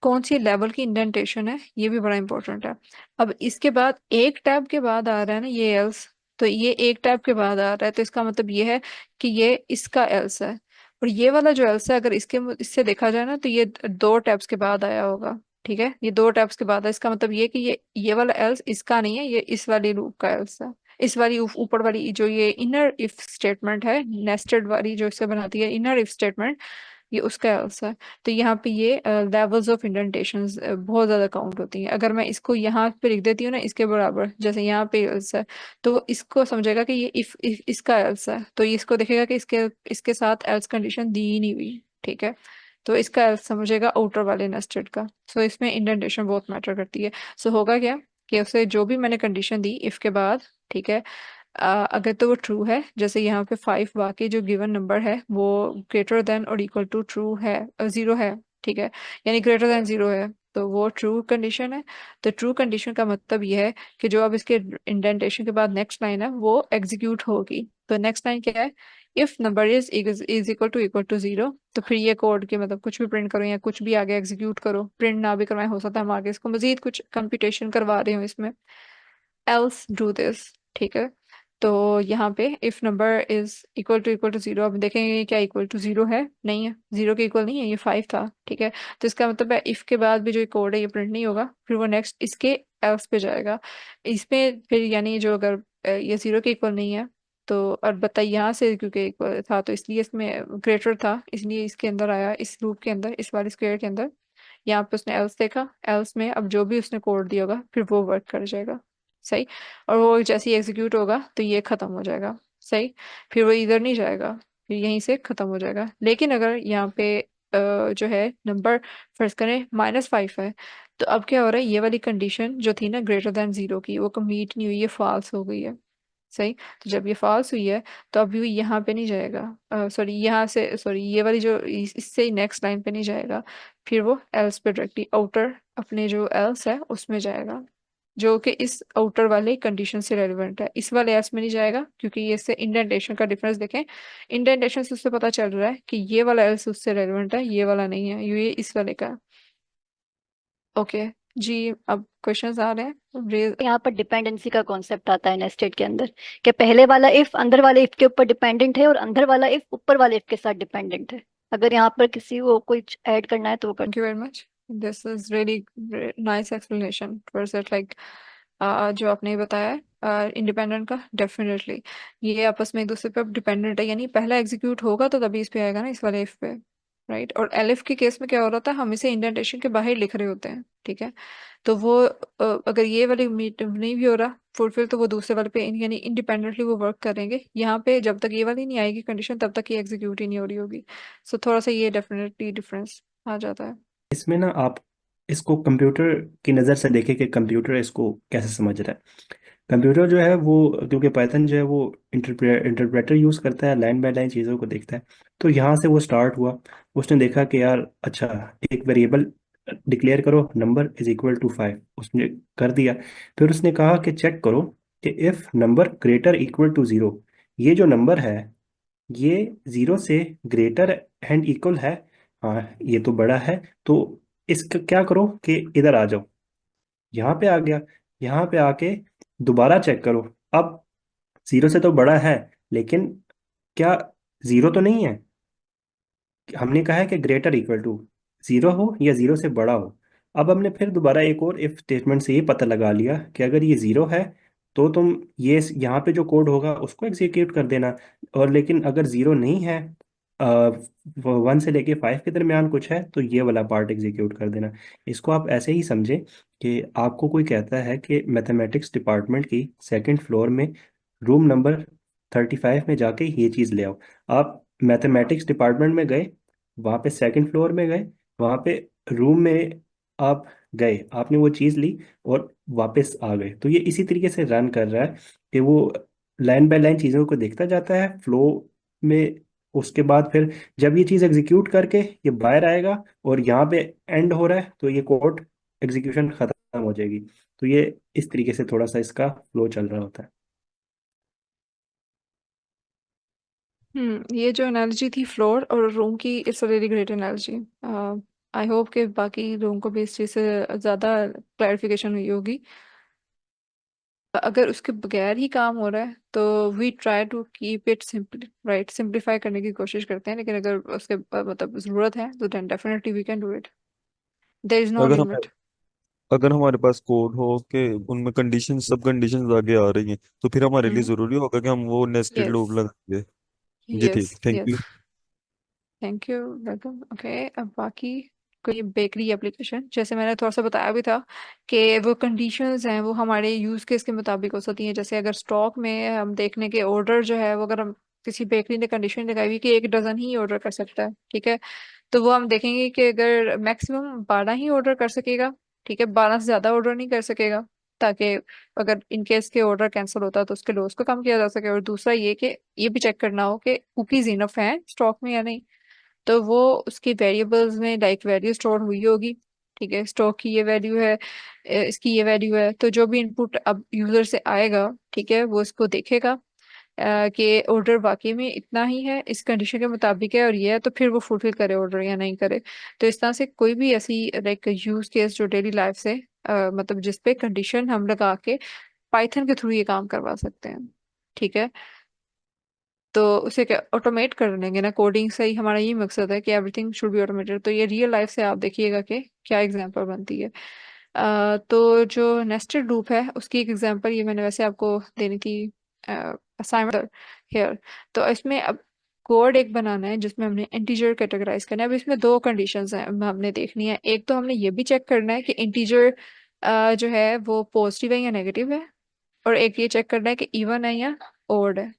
कौन सी लेवल की इंडेंटेशन है, ये भी बड़ा इंपॉर्टेंट है। अब इसके बाद एक टैब के बाद आ रहा है ना ये एल्स, तो ये एक टैब के बाद आ रहा है तो इसका मतलब ये है कि ये इसका एल्स है। और ये वाला जो एल्स है अगर इससे देखा जाए ना तो ये दो टैब्स के बाद आया होगा। ठीक है, ये दो टैब्स के बाद है, इसका मतलब ये कि ये वाला एल्स इसका नहीं है, ये इस वाली लूप का एल्स है। इस वाली ऊपर वाली जो ये इनर इफ स्टेटमेंट है, नेस्टेड वाली जो इसे बनाती है इनर इफ स्टेटमेंट, ये उसका एल्स है। तो यहाँ पे ये लेवल्स ऑफ इंडेंटेशन बहुत ज्यादा काउंट होती हैं। अगर मैं इसको यहाँ पे लिख देती हूँ ना इसके बराबर, जैसे यहाँ पे एल्स है, तो इसको समझेगा कि ये इफ इसका एल्स है, तो ये इसको देखेगा कि इसके इसके साथ एल्स कंडीशन दी ही नहीं हुई। ठीक है, तो इसका एल्स समझेगा आउटर वाले नेस्टेड का। सो इसमें इंडेंटेशन बहुत मैटर करती है। सो होगा क्या कि उसे जो भी मैंने कंडीशन दी इफ के बाद, ठीक है, अगर तो वो ट्रू है, जैसे यहाँ पे 5 बाकी जो गिवन नंबर है वो ग्रेटर देन और इक्वल टू ट्रू है, 0 है। ठीक है, यानी ग्रेटर देन 0 है तो वो ट्रू कंडीशन है। तो ट्रू कंडीशन का मतलब ये है कि जो अब इसके इंडेंटेशन के बाद नेक्स्ट लाइन है वो एग्जीक्यूट होगी। तो नेक्स्ट लाइन क्या है, if number is equal to 0, तो फिर ये कोड के मतलब कुछ भी प्रिंट करो या कुछ भी आगे एग्जीक्यूट करो, प्रिंट ना भी करवाएं, हो सकता है हम आगे इसको मजीद कुछ कंप्यूटेशन करवा रहे हो इसमें, एल्स डू दिस। ठीक है, तो यहाँ पे इफ नंबर इक्वल टू 0, अब देखेंगे क्या इक्वल टू 0 है, नहीं है, 0 के इक्वल नहीं है, ये 5 था। ठीक है, तो इसका मतलब है इफ के बाद भी जो कोड है ये प्रिंट नहीं होगा, फिर वो नेक्स्ट इसके एल्स पे जाएगा। इसमें फिर यानी जो अगर ये 0 के इक्वल नहीं है तो और बताइए यहाँ से क्योंकि इक्वल था तो इसलिए इसमें ग्रेटर था, इसलिए इसके अंदर आया, इस लूप के अंदर, इस वाले स्क्वायर के अंदर। यहाँ पे उसने एल्स देखा, एल्स में अब जो भी उसने कोड दिया होगा फिर वो वर्क कर जाएगा। सही, और वो जैसे ही एग्जीक्यूट होगा तो ये खत्म हो जाएगा। सही, फिर वो इधर नहीं जाएगा, फिर यहीं से खत्म हो जाएगा। लेकिन अगर यहाँ पे जो है नंबर फर्ज करें -5 है, तो अब क्या हो रहा है, ये वाली कंडीशन जो थी ना ग्रेटर देन 0 की वो कंप्लीट नहीं हुई, ये फॉल्स हो गई है। सही, तो जब ये फॉल्स हुई है तो अब ये यहाँ पे नहीं जाएगा, सॉरी यहाँ से, सॉरी ये वाली जो इससे नेक्स्ट लाइन पे नहीं जाएगा, फिर वो एल्स पे डायरेक्टली आउटर अपने जो एल्स है उसमें जाएगा, जो कि इस आउटर वाले कंडीशन से रेलिवेंट है। इस वाले एल्स में नहीं जाएगा क्योंकि ये इससे इंडेंटेशन का डिफरेंस देखें, इंडेंटेशन से उससे पता चल रहा है कि ये वाला एल्स उससे रेलिवेंट है, ये वाला नहीं है, ये इस वाले का। ओके जी, अब क्वेश्चंस आ रहे हैं यहाँ पर डिपेंडेंसी का कॉन्सेप्ट आता है नेस्टेड के अंदर, कि पहले वाला इफ अंदर वाले इफ के ऊपर डिपेंडेंट है और अंदर वाला इफ ऊपर वाले इफ के साथ डिपेंडेंट है। अगर यहाँ पर किसी को कुछ ऐड करना है तो वो कर। Thank you very much. This is really nice explanation towards it. Like जो आपने बताया है इंडिपेंडेंट का, डेफिनेटली ये आपस में एक दूसरे पे डिपेंडेंट है, यानी पहला एग्जीक्यूट होगा तो तभी इस पे आएगा ना, इस वाले इफ पे। राइट, और एलिफ के केस में क्या हो रहा था, हम इसे इंडेंटेशन के बाहर लिख रहे होते हैं। ठीक है, तो वो अगर ये वाली मीट नहीं भी हो रहा फुलफिल तो वो दूसरे वाले पे यानी इंडिपेंडेंटली वो वर्क करेंगे। यहाँ पे जब तक ये वाली नहीं आएगी कंडीशन तब तक ये एग्जीक्यूट ही नहीं हो रही होगी। सो थोड़ा सा ये डेफिनेटली डिफरेंस आ जाता है। इसमें ना आप इसको कंप्यूटर की नज़र से देखें कि कंप्यूटर इसको कैसे समझ रहा है। कंप्यूटर जो है वो, क्योंकि पाइथन जो है वो इंटरप्रेटर यूज़ करता है, लाइन बाय लाइन चीज़ों को देखता है। तो यहाँ से वो स्टार्ट हुआ, उसने देखा कि यार अच्छा, एक वेरिएबल डिक्लेयर करो नंबर इज इक्वल टू 5, उसने कर दिया। फिर उसने कहा कि चेक करो कि if number greater equal to 0, ये जो नंबर है ये 0 से ग्रेटर एंड इक्वल है, हाँ ये तो बड़ा है, तो इसका क्या करो कि इधर आ जाओ। यहाँ पे आ गया, यहाँ पे आके दोबारा चेक करो। अब 0 से तो बड़ा है, लेकिन क्या 0 तो नहीं है, हमने कहा है कि ग्रेटर इक्वल टू 0 हो या 0 से बड़ा हो। अब हमने फिर दोबारा एक और इफ स्टेटमेंट से ये पता लगा लिया कि अगर ये 0 है तो तुम ये यहाँ पे जो कोड होगा उसको एग्जीक्यूट कर देना, और लेकिन अगर 0 नहीं है, 1 से लेके 5 के दरमियान कुछ है, तो ये वाला पार्ट एग्जीक्यूट कर देना। इसको आप ऐसे ही समझें कि आपको कोई कहता है कि मैथमेटिक्स डिपार्टमेंट की सेकंड फ्लोर में रूम नंबर 35 में जाके ये चीज़ ले आओ। आप मैथमेटिक्स डिपार्टमेंट में गए, वहाँ पे सेकंड फ्लोर में गए, वहाँ पे रूम में आप गए, आपने वो चीज़ ली और वापस आ गए। तो ये इसी तरीके से रन कर रहा है कि वो लाइन बाय लाइन चीज़ों को देखता जाता है, फ्लो में उसके बाद फिर जब ये चीज़ एग्जीक्यूट करके ये बाहर आएगा और यहाँ पे एंड हो रहा है तो ये कोड एग्जीक्यूशन खत्म हो जाएगी। तो ये इस तरीके से थोड़ा सा इसका फ्लो चल रहा होता है। ये जो एनालॉजी थी फ्लोर और रूम की, it's a really great analogy. I hope कि बाकी लोगों को भी इस चीज़ से ज़्यादा क्लैरिफिकेशन हुई होगी। अगर उसके बगैर ही काम हो रहा है तो we try to keep it simple, right, simplify करने की कोशिश करते हैं, लेकिन अगर उसके मतलब ज़रूरत है तो then definitely we can do it. There is no अगर हम लिमिट। अगर हमारे पास कोड हो के उनमें कंडीशन सब कंडीशंस आगे आ रही हैं तो फिर हमारे लिए जरूरी होगा कि हम वो नेस्टेड यस, लूप लगाएंगे। जी यस, ठीक, thank yes. You. Thank you, welcome. Okay, अब बाकी कोई बेकरी एप्लीकेशन, जैसे मैंने थोड़ा सा बताया भी था कि वो कंडीशंस हैं वो हमारे यूज़ केस के मुताबिक हो सकती हैं। जैसे अगर स्टॉक में हम देखने के ऑर्डर जो है वो, अगर हम किसी बेकरी ने कंडीशन लगाई हुई कि एक डजन ही ऑर्डर कर सकता है, ठीक है, तो वो हम देखेंगे कि अगर मैक्सिमम 12 ही ऑर्डर कर सकेगा, ठीक है, 12 से ज़्यादा ऑर्डर नहीं कर सकेगा, ताकि अगर इन केस के ऑर्डर कैंसिल होता है तो उसके लॉस को कम किया जा सके। और दूसरा ये कि ये भी चेक करना हो कि कुकीज इनफ हैं स्टॉक में या नहीं। तो वो उसकी वेरिएबल्स में लाइक वैल्यू स्टोर हुई होगी, ठीक है, स्टॉक की ये वैल्यू है, इसकी ये वैल्यू है, तो जो भी इनपुट अब यूजर से आएगा, ठीक है, वो इसको देखेगा कि ऑर्डर वाकई में इतना ही है, इस कंडीशन के मुताबिक है और ये है, तो फिर वो फुलफिल करे ऑर्डर या नहीं करे। तो इस तरह से कोई भी ऐसी लाइक यूज केस जो डेली लाइफ से मतलब जिस पे कंडीशन हम लगा के पाइथन के थ्रू ये काम करवा सकते हैं, ठीक है। तो उसे क्या ऑटोमेट कर लेंगे ना, कोडिंग से ही हमारा यही मकसद है कि एवरीथिंग शुड बी ऑटोमेटेड। तो ये रियल लाइफ से आप देखिएगा कि क्या एग्जांपल बनती है। तो जो नेस्टेड लूप है उसकी एक एग्जांपल ये मैंने वैसे आपको देनी थी असाइनमेंट हेयर। तो इसमें अब कोड एक बनाना है जिसमें हमने इंटीजर कैटेगराइज करना है। अब इसमें दो कंडीशंस हैं हमने देखनी है। एक तो हमने ये भी चेक करना है कि इंटीजर जो है वो पॉजिटिव है या नेगेटिव है, और एक ये चेक करना है कि इवन है या ओड है,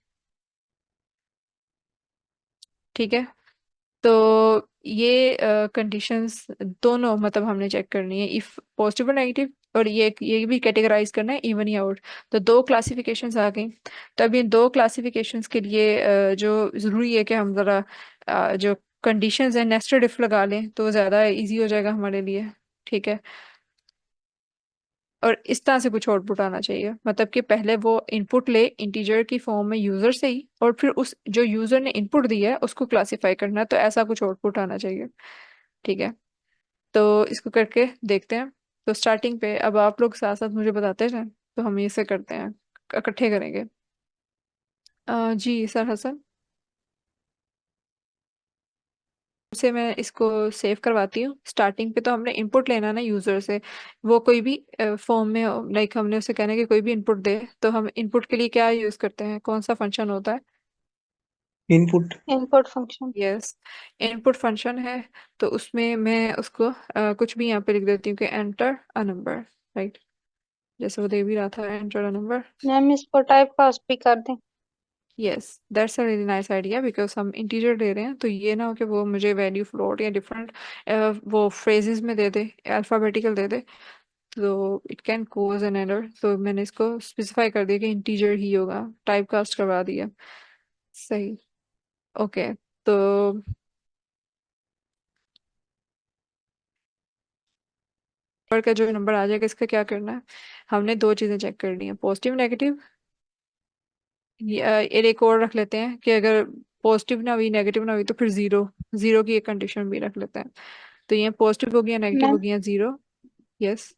ठीक है। तो ये कंडीशंस दोनों मतलब हमने चेक करनी है, इफ पॉजिटिव और नेगेटिव, और ये भी कैटेगराइज करना है इवन या आउट। तो दो क्लासिफिकेशंस आ गई। तो अब इन दो क्लासिफिकेशंस के लिए जो ज़रूरी है कि हम ज़रा जो कंडीशंस हैं नेस्टेड इफ लगा लें तो ज़्यादा इजी हो जाएगा हमारे लिए, ठीक है। और इस तरह से कुछ आउटपुट आना चाहिए, मतलब कि पहले वो इनपुट ले इंटीजर की फॉर्म में यूजर से ही, और फिर उस जो यूजर ने इनपुट दिया है उसको क्लासिफाई करना है, तो ऐसा कुछ आउटपुट आना चाहिए, ठीक है। तो इसको करके देखते हैं। तो स्टार्टिंग पे अब आप लोग साथ साथ मुझे बताते जाएं, तो हम इसे करते हैं, इकट्ठे करेंगे। जी सर हसन से मैं इसको सेव करवाती हूँ। स्टार्टिंग पे तो हमने इनपुट लेना ना यूजर से, वो कोई भी फॉर्म में, लाइक हमने उसे कहना है कि कोई भी इनपुट दे। तो हम इनपुट के लिए क्या यूज करते हैं, कौन सा फंक्शन होता है? Input. Input function. Yes, input function है। तो उसमें मैं उसको कुछ भी यहाँ पे लिख देती हूँ कि एंटर अ नंबर, राइट, जैसे वो दे भी रहा था, एंटर अ नंबर। मैम इसको टाइप कास्ट भी कर दें। Yes, that's a really nice idea, because हम इंटीजर दे रहे हैं, तो ये ना हो कि वो मुझे वैल्यू फ्लोट या डिफरेंट वो फ्रेजेस में दे दे, अल्फाबेटिकल दे दे, तो it can cause an error. तो मैंने इसको स्पेसिफाई कर दिया कि इंटीजर ही होगा, टाइप कास्ट करवा दिया। सही, ओके। तो नंबर का जो नंबर आ जाएगा इसका क्या करना है, हमने दो चीज़ें चेक करनी है, पॉजिटिव नेगेटिव। एक और रख लेते हैं कि अगर पॉजिटिव ना हुई नेगेटिव ना हुई तो फिर जीरो, जीरो की एक कंडीशन भी रख लेते हैं। तो ये पॉजिटिव हो गया, नेगेटिव हो मैम गया, जीरो। यस,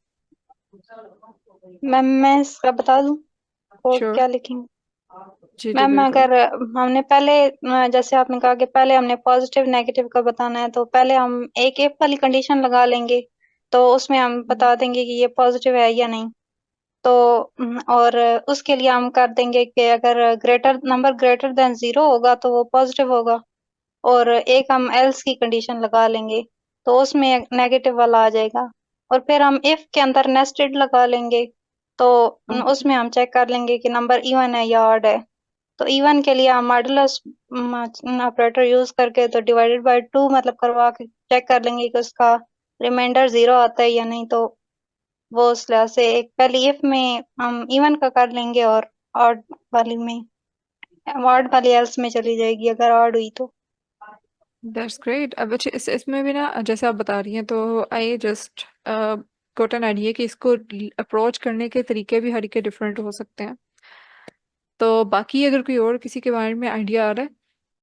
मैम मैं इसका बता दूं कोड श्योर, क्या लिखेंगे। जी जी मैम बिल्कुल। अगर हमने पहले जैसे आपने कहा कि पहले हमने पॉजिटिव नेगेटिव का बताना है, तो पहले हम एक इफ वाली कंडीशन लगा लेंगे। तो उसमें हम बता देंगे कि ये पॉजिटिव है या नहीं। तो और उसके लिए हम कर देंगे कि अगर नंबर ग्रेटर देन 0 होगा तो वो पॉजिटिव होगा। और एक हम एल्स की कंडीशन लगा लेंगे, तो उसमें नेगेटिव वाला आ जाएगा। और फिर हम इफ के अंदर नेस्टेड लगा लेंगे, तो उसमें हम चेक कर लेंगे कि नंबर इवन है या ऑड है। तो इवन के लिए हम मॉडुलस ऑपरेटर यूज करके तो डिवाइडेड बाय 2 मतलब करवा के चेक कर लेंगे कि उसका रिमाइंडर 0 आता है या नहीं। तो वो उस लिहाज से एक पहले इफ में हम इवन का कर लेंगे, और ऑड वाली में ऑड वाली एल्स में चली जाएगी अगर ऑड हुई तो। That's great. अब अच्छा इसमें भी ना जैसे आप बता रही हैं तो I just got an idea कि इसको अप्रोच करने के तरीके भी हर एक के डिफरेंट हो सकते हैं। तो बाकी अगर कोई और किसी के बारे में आइडिया आ रहा है